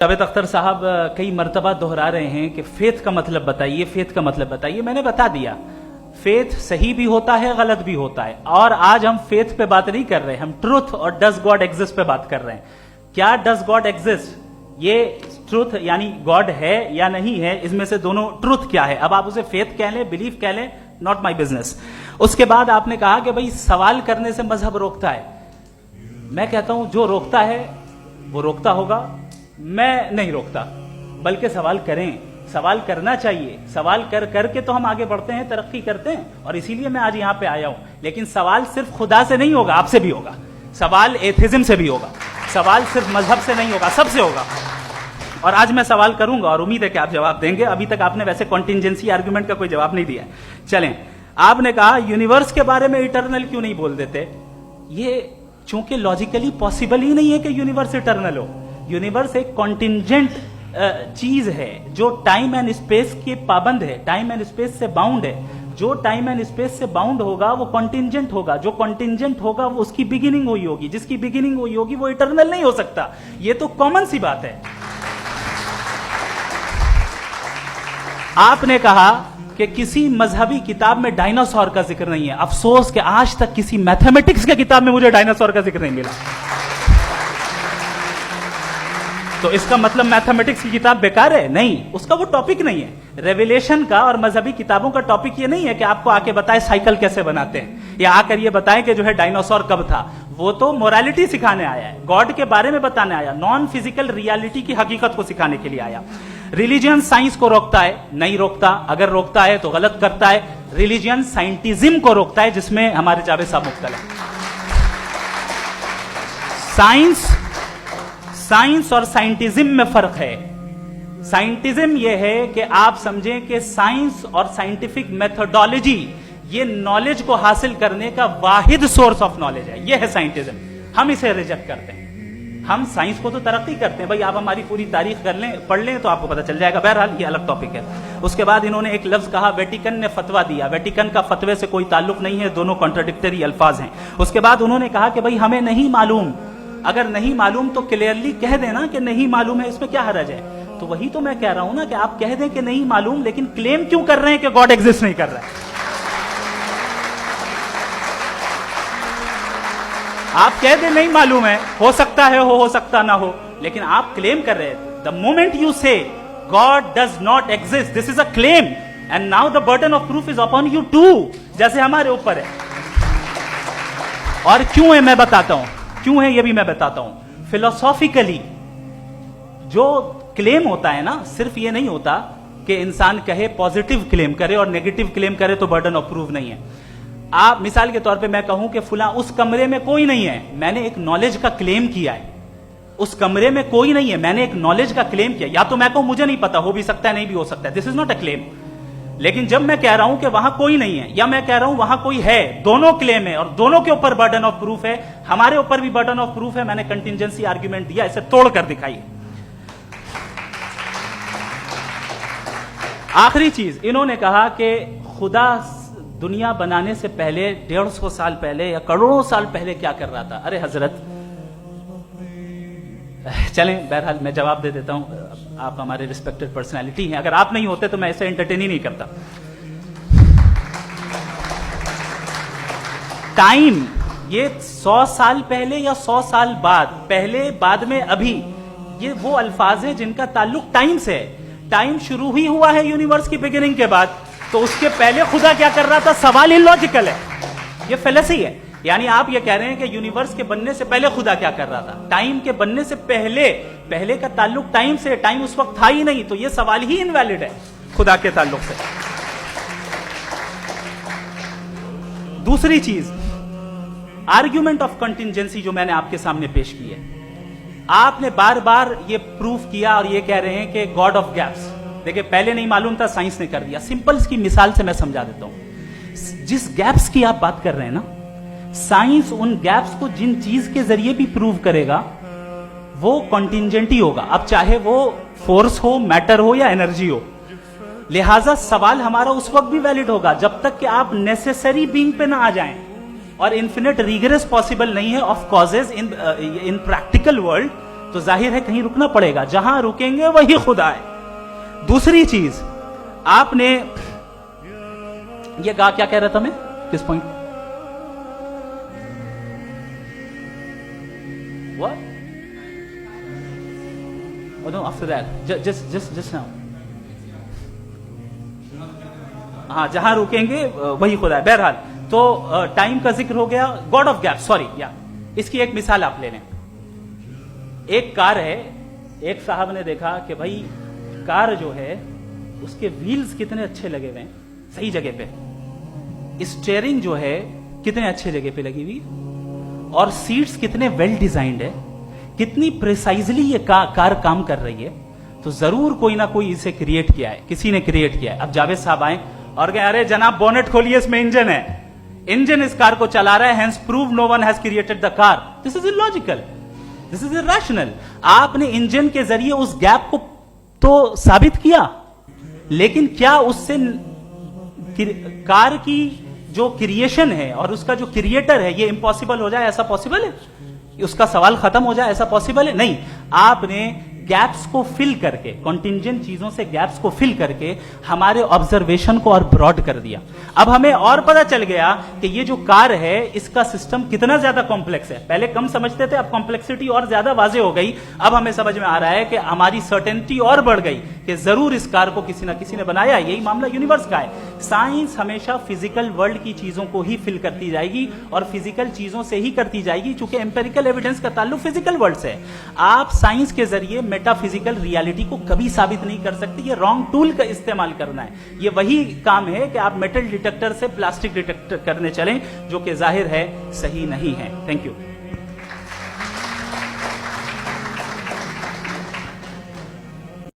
जावेद अख्तर साहब कई मर्तबा दोहरा रहे हैं कि फेथ का मतलब बताइए, फेथ का मतलब बताइए। मैंने बता दिया, फेथ सही भी होता है, गलत भी होता है। और आज हम फेथ पे बात नहीं कर रहे, हम ट्रुथ और डज गॉड एग्जिस्ट पे बात कर रहे हैं। क्या डज गॉड एग्जिस्ट, ये ट्रुथ यानी गॉड है या नहीं है, इसमें से दोनों ट्रुथ क्या है। अब आप उसे फेथ कह लें, बिलीफ कह लें, नॉट माई बिजनेस। उसके बाद आपने कहा कि भाई सवाल करने से मजहब रोकता है। मैं कहता हूं जो रोकता है वो रोकता होगा, मैं नहीं रोकता, बल्कि सवाल करें, सवाल करना चाहिए। सवाल कर करके तो हम आगे बढ़ते हैं, तरक्की करते हैं, और इसीलिए मैं आज यहां पे आया हूं। लेकिन सवाल सिर्फ खुदा से नहीं होगा, आपसे भी होगा। सवाल एथिज्म से भी होगा, सवाल सिर्फ मजहब से नहीं होगा, सबसे होगा। और आज मैं सवाल करूंगा और उम्मीद है कि आप जवाब देंगे। अभी तक आपने वैसे कॉन्टिंजेंसी आर्गुमेंट का कोई जवाब नहीं दिया। चलें, आपने कहा यूनिवर्स के बारे में इटर्नल क्यों नहीं बोल देते। ये चूंकि लॉजिकली पॉसिबल ही नहीं है कि यूनिवर्स इटर्नल हो। यूनिवर्स एक कॉन्टिंजेंट चीज है जो टाइम एंड स्पेस के पाबंद है, टाइम एंड स्पेस से बाउंड है। जो टाइम एंड स्पेस से बाउंड होगा वो कॉन्टिंजेंट होगा, जो कॉन्टिंजेंट होगा वो उसकी बिगिनिंग हुई होगी, जिसकी बिगिनिंग हुई होगी वो इटर्नल नहीं हो सकता। ये तो कॉमन सी बात है। आपने कहा कि किसी मजहबी किताब में डायनासोर का जिक्र नहीं है। अफसोस कि आज तक किसी मैथमेटिक्स की किताब में मुझे डायनासोर का जिक्र नहीं मिला। तो इसका मतलब मैथमेटिक्स की किताब बेकार है? नहीं, उसका वो टॉपिक नहीं है। रेवलेशन का और मजहबी किताबों का टॉपिक ये नहीं है कि आपको आके बताए साइकिल कैसे बनाते हैं, या आकर ये बताएं कि जो है डायनासोर कब था। वो तो मोरालिटी सिखाने आया है, गॉड के बारे में बताने आया, नॉन फिजिकल रियलिटी की हकीकत को सिखाने के लिए आया। रिलीजियन साइंस को रोकता है? नहीं रोकता। अगर रोकता है तो गलत करता है। रिलीजियन साइंटिज्म को रोकता है, जिसमें हमारे जावेद साहब मुब्तला है। साइंस और साइंटिज्म में फर्क है। साइंटिज्म यह है कि आप समझें कि साइंस और साइंटिफिक मेथोडोलॉजी ये नॉलेज को हासिल करने का वाहिद सोर्स ऑफ नॉलेज है। यह है साइंटिज्म। हम इसे रिजेक्ट करते हैं। हम साइंस को तो तरक्की करते हैं। भाई आप हमारी पूरी तारीख कर लें, पढ़ लें, तो आपको पता चल जाएगा। बहरहाल ये अलग टॉपिक है। उसके बाद इन्होंने एक लफ्ज कहा, वेटिकन ने फतवा दिया। वेटिकन का फतवे से कोई ताल्लुक नहीं है, दोनों कॉन्ट्राडिक्टरी अल्फाज हैं। उसके बाद उन्होंने कहा कि भाई हमें नहीं मालूम। अगर नहीं मालूम तो क्लियरली कह देना कि नहीं मालूम है, इसमें क्या हरज है। तो वही तो मैं कह रहा हूं ना कि आप कह दें कि नहीं मालूम, लेकिन क्लेम क्यों कर रहे हैं कि गॉड एग्जिस्ट नहीं कर रहा है। आप कह दें नहीं मालूम है, हो सकता है हो सकता ना हो, लेकिन आप क्लेम कर रहे हैं। The moment you say God does not exist, this is a claim, and now the burden of proof is upon you too, जैसे हमारे ऊपर है। और क्यों है मैं बताता हूं, क्यों है ये भी मैं बताता हूं। फिलोसॉफिकली जो क्लेम होता है ना, सिर्फ ये नहीं होता कि इंसान कहे पॉजिटिव क्लेम करे और नेगेटिव क्लेम करे तो बर्डन ऑफ प्रूफ नहीं है। आप मिसाल के तौर पे मैं कहूं कि फुला उस कमरे में कोई नहीं है, मैंने एक नॉलेज का क्लेम किया है। उस कमरे में कोई नहीं है, मैंने एक नॉलेज का क्लेम किया। या तो मैं कहूं मुझे नहीं पता, हो भी सकता है नहीं भी हो सकता है, this is not a claim. लेकिन जब मैं कह रहा हूं कि वहां कोई नहीं है, या मैं कह रहा हूं वहां कोई है, दोनों क्लेम है और दोनों के ऊपर बर्डन ऑफ प्रूफ है। हमारे ऊपर भी बर्डन ऑफ प्रूफ है। मैंने कंटिंजेंसी आर्ग्यूमेंट दिया, इसे तोड़कर दिखाइए। आखिरी चीज, इन्होंने कहा कि खुदा दुनिया बनाने से पहले 150 साल पहले या करोड़ों साल पहले क्या कर रहा था। अरे हजरत, चलें, बहरहाल मैं जवाब दे देता हूं। आप हमारे रिस्पेक्टेड पर्सनालिटी हैं, अगर आप नहीं होते तो मैं इसे एंटरटेन ही नहीं करता। टाइम, ये 100 साल पहले या 100 साल बाद, पहले बाद में अभी, ये वो अल्फाज हैं जिनका ताल्लुक टाइम से है। टाइम शुरू ही हुआ है यूनिवर्स की बिगिनिंग के बाद, तो उसके पहले खुदा क्या कर रहा था, सवाल इलॉजिकल है, ये फेलेसी है। यानी आप ये कह रहे हैं कि यूनिवर्स के बनने से पहले खुदा क्या कर रहा था। टाइम के बनने से पहले, पहले का ताल्लुक टाइम से, टाइम उस वक्त था ही नहीं, तो ये सवाल ही इनवैलिड है खुदा के ताल्लुक से। दूसरी चीज, आर्ग्यूमेंट ऑफ कंटिंजेंसी जो मैंने आपके सामने पेश की है, आपने बार बार ये प्रूफ किया और ये कह रहे हैं कि गॉड ऑफ गैप्स। देखिए, पहले नहीं मालूम था, साइंस ने कर दिया। सिंपल इसकी मिसाल से मैं समझा देता हूं। जिस गैप्स की आप बात कर रहे हैं ना, साइंस उन गैप्स को जिन चीज के जरिए भी प्रूव करेगा वो कॉन्टिंजेंट ही होगा। अब चाहे वो फोर्स हो, मैटर हो या एनर्जी हो। लिहाजा सवाल हमारा उस वक्त भी वैलिड होगा जब तक कि आप नेसेसरी बीइंग पे ना आ जाएं। और इन्फिनिट रिगरेस पॉसिबल नहीं है of causes in practical world. تو ظاہر ہے کہیں رکنا پڑے گا, جہاں رکیں گے وہی خدا ہے. دوسری چیز آپ نے یہ کہا, کیا کہہ رہا تھا میں, کس point, what? Oh no, after that, just now. ہاں, جہاں رکیں گے وہی خدا ہے. بہرحال تو ٹائم کا ذکر ہو گیا. گاڈ آف گیپ, سوری, اس کی ایک مثال آپ لے لیں. ایک کار ہے, ایک صاحب نے دیکھا کہ بھائی کار جو ہے اس کے ویلز کتنے اچھے لگے ہوئے ہیں صحیح جگہ پہ, اسٹیئرنگ جو ہے کتنے اچھے جگہ پہ لگی ہوئی, اور سیٹس کتنے ویل ڈیزائنڈ ہے, کتنی پریسائزلی یہ کار کام کر رہی ہے. تو ضرور کوئی نہ کوئی اسے کریٹ کیا ہے, کسی نے کریٹ کیا ہے. اب جاوید صاحب آئے اور کہیں ارے جناب بونٹ کھولیے, اس میں انجن ہے, انجن اس کار کو چلا رہا ہے, hence prove no one has created the car. This is illogical, this is irrational. آپ نے انجن کے ذریعے اس گیپ کو تو ثابت کیا, لیکن کیا اس سے کار کی جو کریشن ہے اور اس کا جو کریٹر ہے یہ امپاسبل ہو جائے, ایسا پاسبل ہے؟ اس کا سوال ختم ہو جائے, ایسا پاسبل ہے؟ نہیں. آپ نے گیپس کو فل کر کے, کنٹینجنٹ چیزوں سے گیپس کو فل کر کے ہمارے آبزرویشن کو اور براڈ کر دیا. اب ہمیں اور پتا چل گیا کہ یہ جو کار ہے اس کا سسٹم کتنا زیادہ کمپلیکس ہے. پہلے کم سمجھتے تھے, اب کمپلیکسٹی اور زیادہ واضح ہو گئی. اب ہمیں سمجھ میں آ رہا ہے کہ ہماری سرٹینٹی اور بڑھ گئی کہ ضرور اس کار کو کسی نہ کسی نے بنایا. یہی معاملہ یونیورس کا ہے. سائنس ہمیشہ فزیکل ورلڈ کی چیزوں کو ہی فل کرتی جائے گی اور فزیکل چیزوں سے ہی کرتی جائے گی, چونکہ امپیریکل ایویڈنس کا تعلق فزیکل ورلڈ سے ہے. آپ سائنس کے ذریعے میٹا فزیکل ریالٹی کو کبھی ثابت نہیں کر سکتی. یہ رانگ ٹول کا استعمال کرنا ہے. یہ وہی کام ہے کہ آپ میٹل ڈیٹیکٹر سے پلاسٹک ڈیٹیکٹر کرنے چلیں, جو کہ ظاہر ہے صحیح نہیں ہے. Thank you.